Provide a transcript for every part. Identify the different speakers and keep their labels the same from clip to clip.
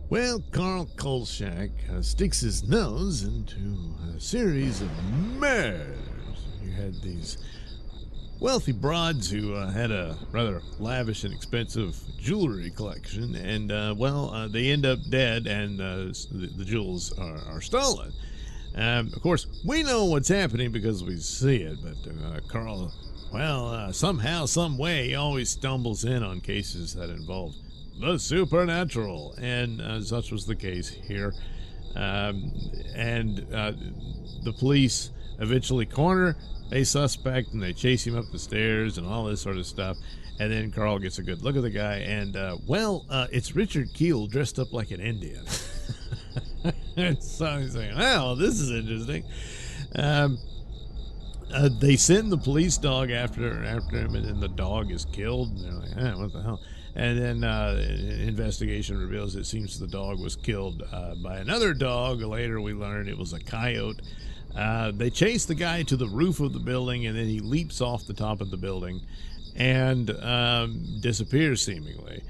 Speaker 1: Well, Carl Kolchak sticks his nose into a series of murders. You had these wealthy broads who had a rather lavish and expensive jewelry collection, and they end up dead, and the jewels are stolen. Of course, we know what's happening because we see it, but Carl, somehow, some way, he always stumbles in on cases that involve the supernatural, and such was the case here. The police eventually corner a suspect, and they chase him up the stairs and all this sort of stuff. And then Carl gets a good look at the guy, and it's Richard Keel dressed up like an Indian. And so he's saying, "Oh, this is interesting." They send the police dog after him, and then the dog is killed. And they're like, what the hell? And then investigation reveals it seems the dog was killed by another dog. Later we learned it was a coyote. They chase the guy to the roof of the building, and then he leaps off the top of the building and disappears seemingly.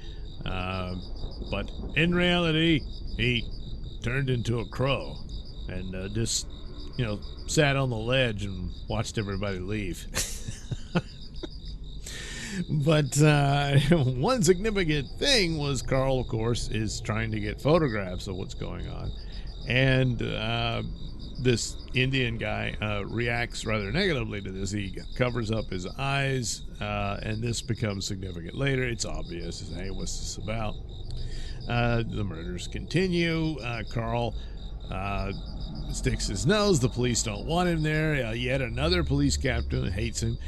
Speaker 1: But in reality, he turned into a crow and sat on the ledge and watched everybody leave. But one significant thing was Carl, of course, is trying to get photographs of what's going on. And this Indian guy reacts rather negatively to this. He covers up his eyes, and this becomes significant later. It's obvious. Hey, what's this about? The murders continue. Carl sticks his nose. The police don't want him there. Yet another police captain hates him.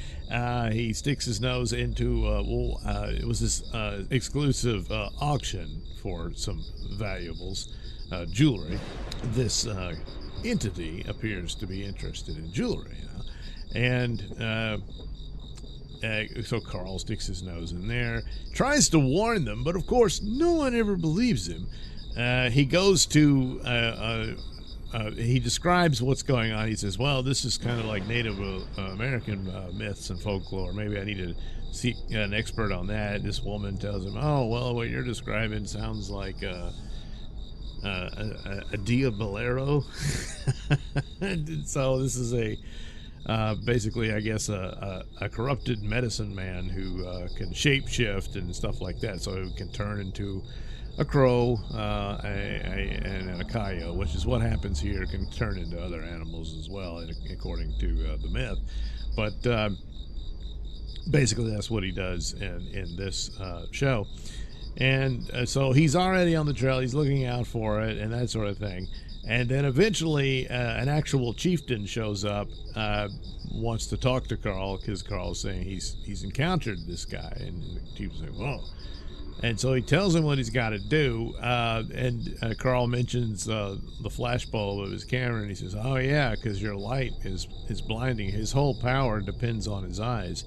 Speaker 1: He sticks his nose into it was this exclusive auction for some valuables, jewelry. This entity appears to be interested in jewelry, and so Carl sticks his nose in there, tries to warn them, but of course no one ever believes him. He goes to he describes what's going on. He says, well, this is kind of like Native American myths and folklore. Maybe I need to seek an expert on that. This woman tells him, oh, well, what you're describing sounds like a Diabolero. So this is basically, I guess, a corrupted medicine man who can shapeshift and stuff like that. So it can turn into a crow and a coyote, which is what happens here. It can turn into other animals as well, according to the myth. But basically, that's what he does in this show. And so he's already on the trail. He's looking out for it and that sort of thing. And then eventually an actual chieftain shows up, wants to talk to Carl, because Carl's saying he's encountered this guy. And the chieftain's saying, whoa. And so he tells him what he's got to do. And Carl mentions the flash bulb of his camera, and he says, oh, yeah, because your light is blinding. His whole power depends on his eyes.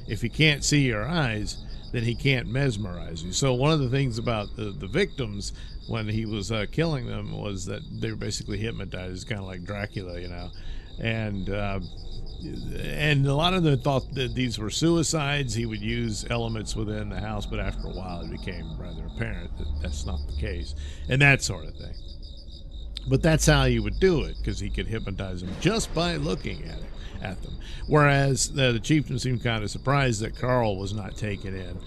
Speaker 1: If he can't see your eyes, then he can't mesmerize you. So one of the things about the victims when he was killing them was that they were basically hypnotized, kind of like Dracula, And a lot of them thought that these were suicides. He would use elements within the house, but after a while it became rather apparent that that's not the case, and that sort of thing. But that's how he would do it, because he could hypnotize them just by looking at them. Whereas the chieftain seemed kind of surprised that Carl was not taken in.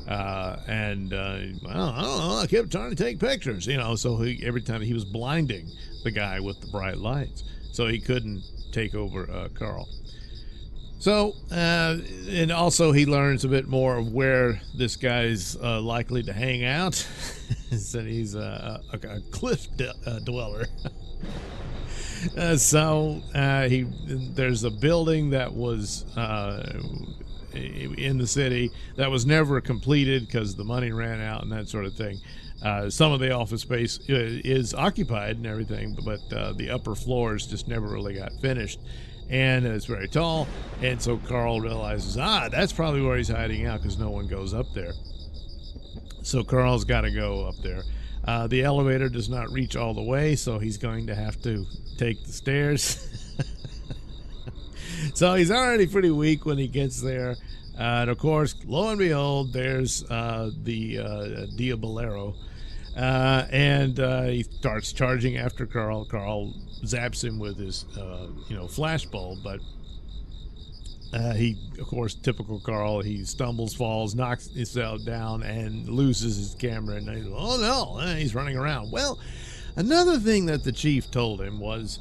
Speaker 1: I don't know, I kept trying to take pictures, so every time he was blinding the guy with the bright lights, so he couldn't take over Carl. So, and also he learns a bit more of where this guy's likely to hang out. So he's a cliff dweller. There's a building that was in the city that was never completed because the money ran out and that sort of thing. Some of the office space is occupied and everything, but the upper floors just never really got finished. And it's very tall, and so Carl realizes, that's probably where he's hiding out, because no one goes up there. So Carl's got to go up there. The elevator does not reach all the way, so he's going to have to take the stairs. So he's already pretty weak when he gets there. And of course, lo and behold, there's the Diabolero. And he starts charging after Carl. Carl zaps him with his, flashbulb, but he, of course, typical Carl, he stumbles, falls, knocks himself down, and loses his camera. And he's, oh no, he's running around. Well, another thing that the chief told him was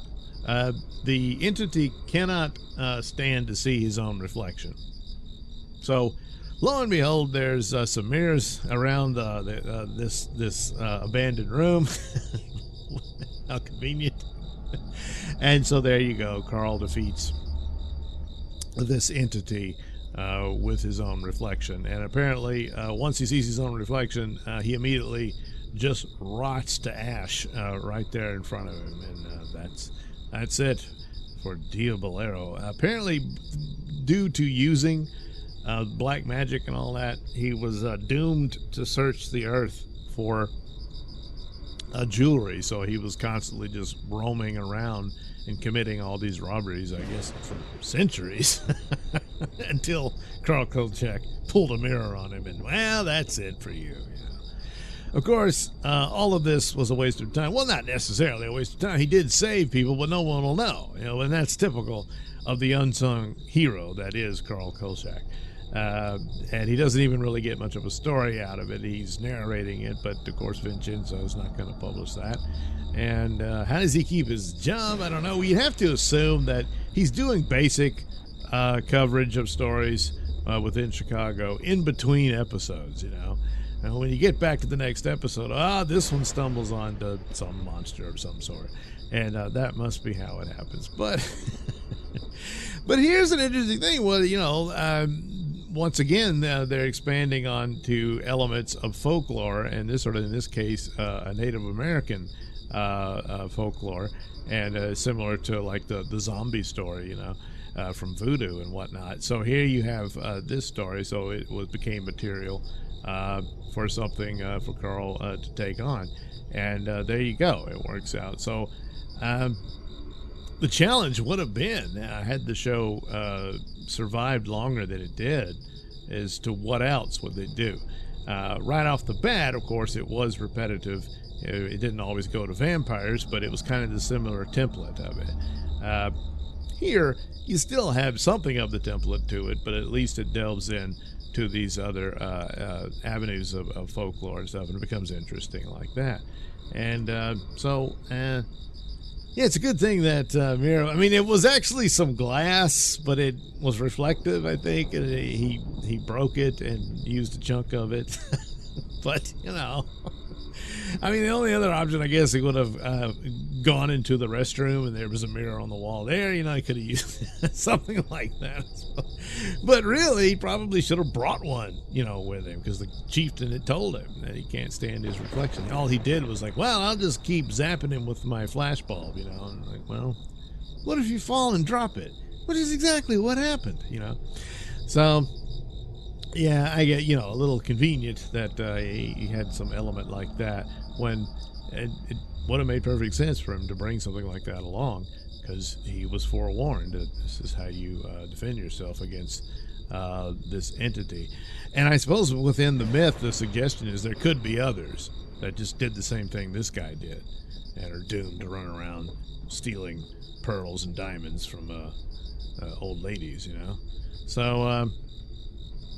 Speaker 1: the entity cannot stand to see his own reflection. So, lo and behold, there's some mirrors around this abandoned room. How convenient. And so there you go. Carl defeats this entity with his own reflection. And apparently, once he sees his own reflection, he immediately just rots to ash right there in front of him. And that's it for Diabolero. Apparently, due to using black magic and all that, he was doomed to search the earth for jewelry. So he was constantly just roaming around and committing all these robberies, I guess, for centuries, until Carl Kolchak pulled a mirror on him and, well, that's it for you. Of course, all of this was a waste of time. Well, not necessarily a waste of time. He did save people, but no one will know. And that's typical of the unsung hero that is Carl Kolchak. And he doesn't even really get much of a story out of it. He's narrating it, but of course Vincenzo's not going to publish that. And how does he keep his job? I don't know. We'd have to assume that he's doing basic coverage of stories within Chicago in between episodes, And when you get back to the next episode, this one stumbles onto some monster of some sort. And that must be how it happens. But but here's an interesting thing. Well, once again, they're expanding on to elements of folklore, and in this case, a Native American folklore, and similar to like the zombie story, from voodoo and whatnot. So here you have this story. So it became material for something for Carl to take on, and there you go. It works out. So the challenge would have been, had the show survived longer than it did, as to what else would they do. Right off the bat, of course, it was repetitive. It didn't always go to vampires, but it was kind of the similar template of it. Here, you still have something of the template to it, but at least it delves in to these other avenues of folklore and stuff, and it becomes interesting like that. And yeah, it's a good thing that mirror. I mean, it was actually some glass, but it was reflective, I think, and he broke it and used a chunk of it. But I mean, the only other option, I guess, he would have gone into the restroom and there was a mirror on the wall there. He could have used something like that. But really, he probably should have brought one, with him, because the chieftain had told him that he can't stand his reflection. All he did was like, well, I'll just keep zapping him with my flashbulb, And like, well, what if you fall and drop it? Which is exactly what happened, So, yeah, I get, a little convenient that he had some element like that, when it would have made perfect sense for him to bring something like that along, because he was forewarned that this is how you defend yourself against this entity. And I suppose within the myth, the suggestion is there could be others that just did the same thing this guy did and are doomed to run around stealing pearls and diamonds from old ladies, So,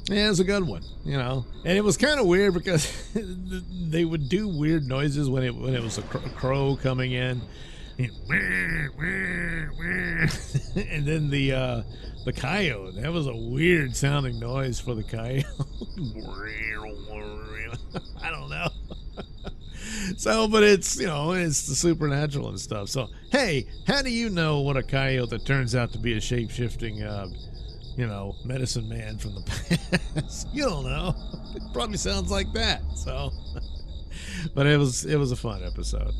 Speaker 1: yeah, it's a good one, And it was kind of weird because they would do weird noises when it was a crow coming in. And then the coyote, that was a weird sounding noise for the coyote. I don't know. So, but it's, it's the supernatural and stuff. So, hey, how do you know what a coyote that turns out to be a shape-shifting medicine man from the past? You don't know. It probably sounds like that. So, but it was a fun episode.